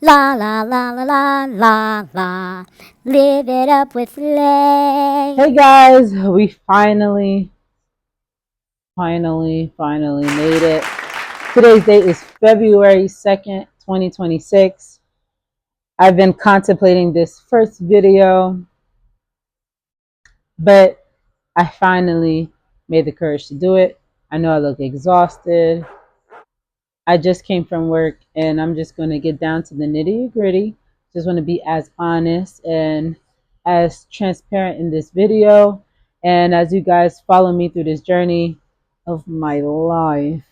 La la la la la la la. Live it up with Lay. Hey guys, we finally made it. Today's date is February 2nd, 2026. I've been contemplating this first video, but I finally made the courage to do it. I know I look exhausted. I just came from work and I'm just going to get down to the nitty gritty. Just want to be as honest and as transparent in this video. And as you guys follow me through this journey of my life,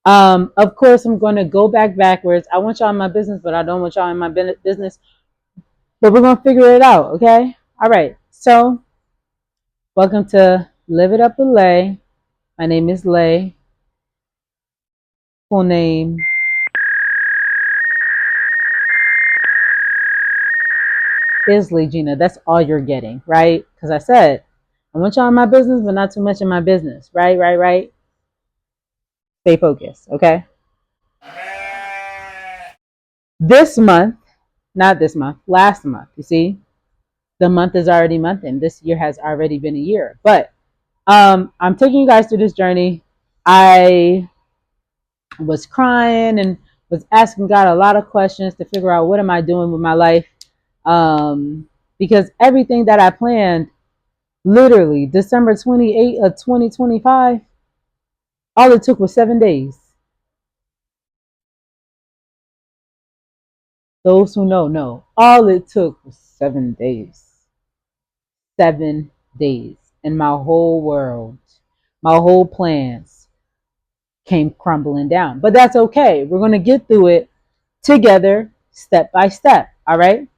of course, I'm going to go backwards. I want y'all in my business, but I don't want y'all in my business. But we're going to figure it out, okay? All right. So, welcome to Live It Up with Lay. My name is Lay. Full name is Legina. That's all you're getting, right? Because I said, I want y'all in my business, but not too much in my business, right? Right. Stay focused, okay? This month, not this month, last month, you see, the month is already month and this year has already been a year. But I'm taking you guys through this journey. I was crying and was asking God a lot of questions to figure out what am I doing with my life. Because everything that I planned, literally December 28th of 2025, all it took was 7 days. Those who know. All it took was 7 days. 7 days. And my whole world, my whole plans came crumbling down. But that's okay. We're going to get through it together, step by step. All right.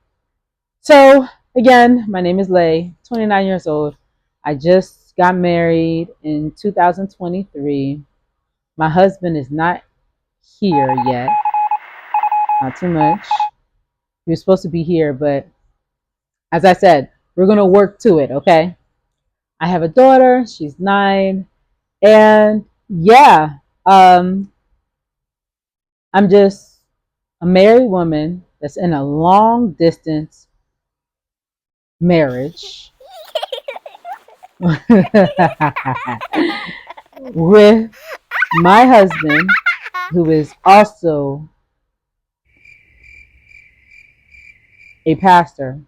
So, again, my name is Lay, 29 years old. I just got married in 2023. My husband is not here yet. Not too much. He was supposed to be here, but as I said, we're going to work to it, okay? I have a daughter. She's 9. And yeah, I'm just a married woman that's in a long distance marriage with my husband, who is also a pastor.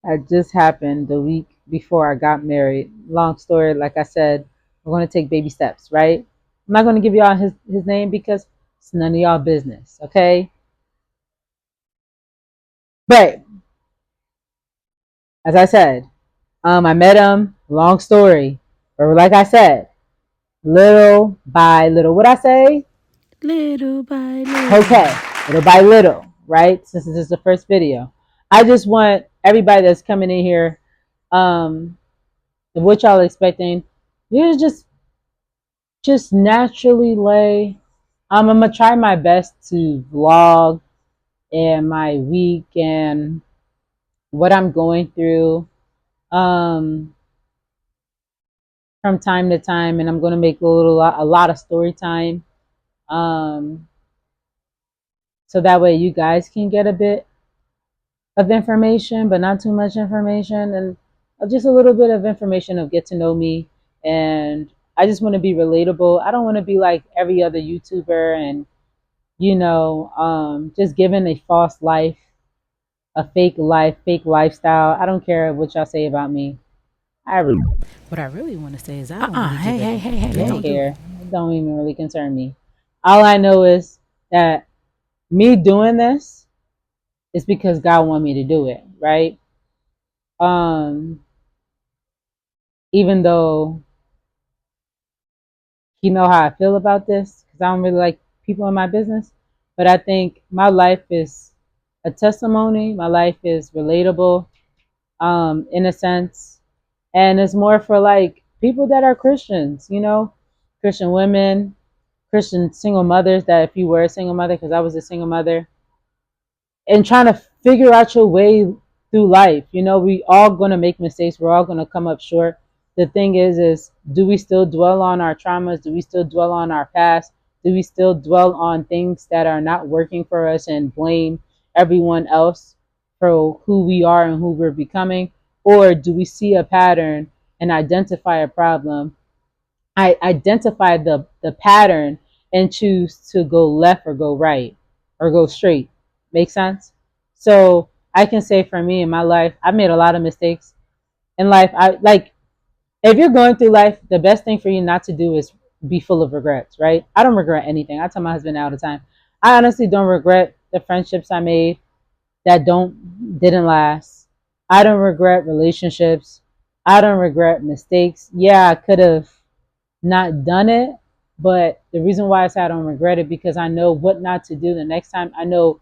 That just happened the week before I got married. Long story, like I said, we're going to take baby steps, right? I'm not going to give y'all his name because it's none of y'all business, okay? But as I said, I met him. Long story, but like I said, little by little. What I say? Little by little. Okay, little by little, right? Since this is the first video, I just want everybody that's coming in here, what y'all expecting, you just naturally lay. I'm gonna try my best to vlog and my week and what I'm going through um, from time to time, and I'm gonna make a lot of story time, um, so that way you guys can get a bit of information, but not too much information, and just a little bit of information of get to know me. And I just want to be relatable. I don't want to be like every other YouTuber and just giving a false life, a fake life, fake lifestyle. I don't care what y'all say about me. I really What I really want to say is I don't really don't care. It don't even really concern me. All I know is that me doing this is because God wanted me to do it, right? Um, Even though he know how I feel about this, because I don't really like people in my business, but I think my life is a testimony. My life is relatable, in a sense, and it's more for like people that are Christians, Christian women, Christian single mothers. That if you were a single mother, because I was a single mother, and trying to figure out your way through life. We all gonna make mistakes. We're all gonna come up short. The thing is do we still dwell on our traumas? Do we still dwell on our past? Do we still dwell on things that are not working for us and blame everyone else for who we are and who we're becoming? Or do we see a pattern and identify a problem? I identify the pattern and choose to go left or go right or go straight. Make sense? So I can say for me in my life, I've made a lot of mistakes in life. I like if you're going through life, the best thing for you not to do is be full of regrets, right? I don't regret anything. I tell my husband all the time. I honestly don't regret the friendships I made that didn't last. I don't regret relationships. I don't regret mistakes. Yeah, I could have not done it, but the reason why I say I don't regret it because I know what not to do the next time. I know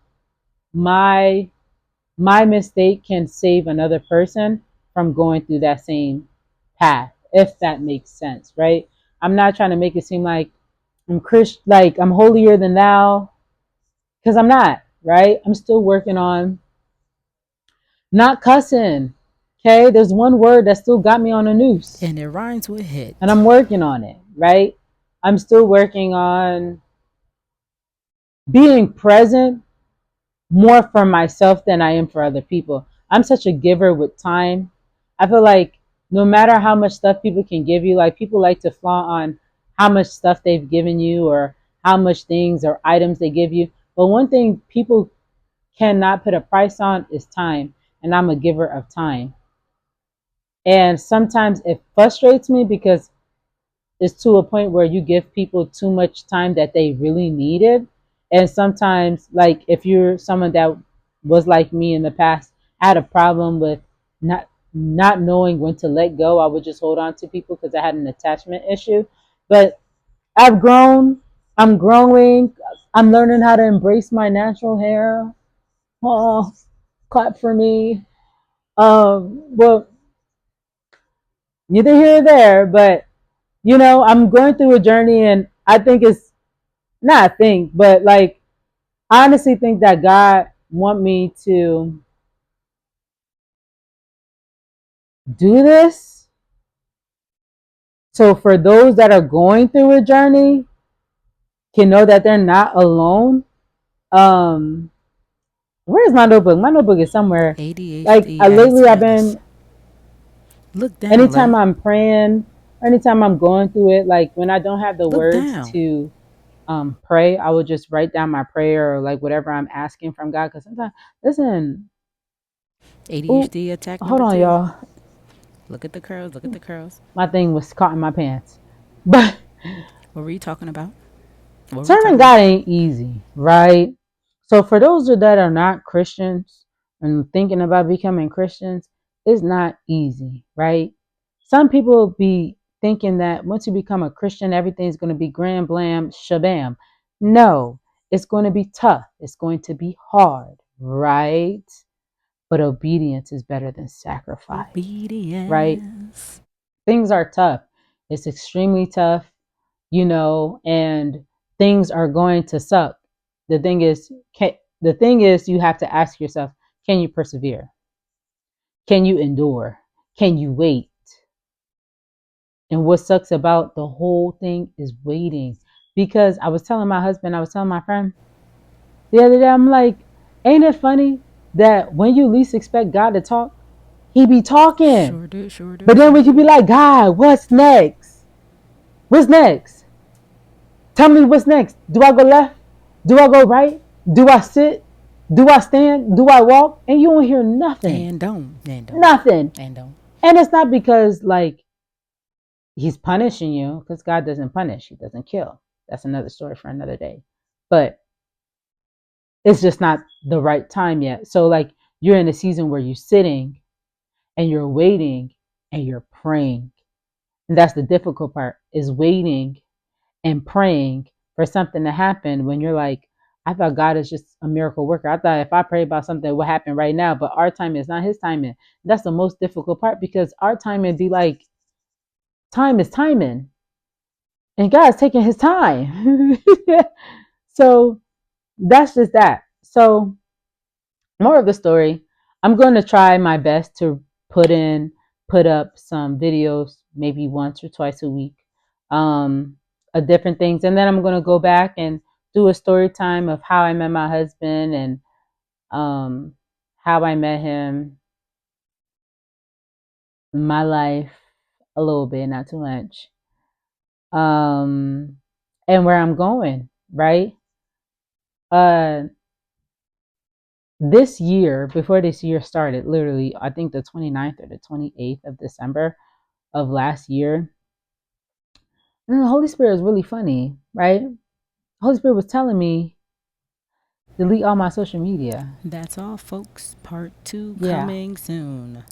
my my mistake can save another person from going through that same path, if that makes sense, right? I'm not trying to make it seem like I'm Christ, like I'm holier than thou, because I'm not, right? I'm still working on not cussing. Okay, there's one word that still got me on a noose, And it rhymes with and hit. I'm working on it, right? I'm still working on being present more for myself than I am for other people. I'm such a giver with time. I feel like no matter how much stuff people can give you, like people like to flaunt on how much stuff they've given you or how much things or items they give you. But one thing people cannot put a price on is time. And I'm a giver of time. And sometimes it frustrates me because it's to a point where you give people too much time that they really needed. And sometimes, like if you're someone that was like me in the past, I had a problem with not knowing when to let go. I would just hold on to people because I had an attachment issue. But I've grown. I'm growing. I'm learning how to embrace my natural hair. Oh, clap for me. Well, neither here or there, but I'm going through a journey, and I think it's not I think, but like I honestly think that God want me to do this. So for those that are going through a journey, can know that they're not alone. Um, where's my notebook? My notebook is somewhere. Like ADHD at its lately, I've finest. been Look down, anytime Lay. I'm praying, anytime I'm going through it, like when I don't have the Look words down. to pray, I would just write down my prayer or like whatever I'm asking from God. Because sometimes, listen, ooh, ADHD attack hold number on, 2. y'all. Look at the curls. Look at the curls. My thing was caught in my pants. But What were you talking about? What were we serving talking about? God ain't easy, right? So for those that are not Christians and thinking about becoming Christians, it's not easy, right? Some people be thinking that once you become a Christian, everything's going to be grand blam shabam. No, it's going to be tough. It's going to be hard, right? But obedience is better than sacrifice, right? Obedience. Things are tough. It's extremely tough, and things are going to suck. The thing is you have to ask yourself, can you persevere? Can you endure? Can you wait? And what sucks about the whole thing is waiting. Because I was telling my husband, I was telling my friend the other day, I'm like, ain't it funny that when you least expect God to talk, he be talking. Sure do, sure do, But then sure we could be do. like, God, what's next? What's next? Tell me what's next. Do I go left? Do I go right? Do I sit? Do I stand? Do I walk? And you don't hear nothing. And don't. And don't. Nothing. And don't. And it's not because like he's punishing you, because God doesn't punish, he doesn't kill. That's another story for another day. But it's just not the right time yet. So like you're in a season where you're sitting and you're waiting and you're praying. And that's the difficult part, is waiting and praying for something to happen when you're like, I thought God is just a miracle worker. I thought if I pray about something, it would happen right now. But our timing is not his timing. That's the most difficult part, because our timing be like, time is timing. And God's taking his time. So that's just that. So, more of the story, I'm going to try my best to put up some videos maybe once or twice a week. Um, of different things. And then I'm going to go back and do a story time of how I met my husband and um, how I met him, my life, a little bit, not too much, um, and where I'm going, right? Uh, this year, before this year started, literally, I think the 29th or the 28th of December of last year, and the Holy Spirit is really funny, right? The Holy Spirit was telling me, delete all my social media. That's all, folks. Part 2 Yeah. coming soon.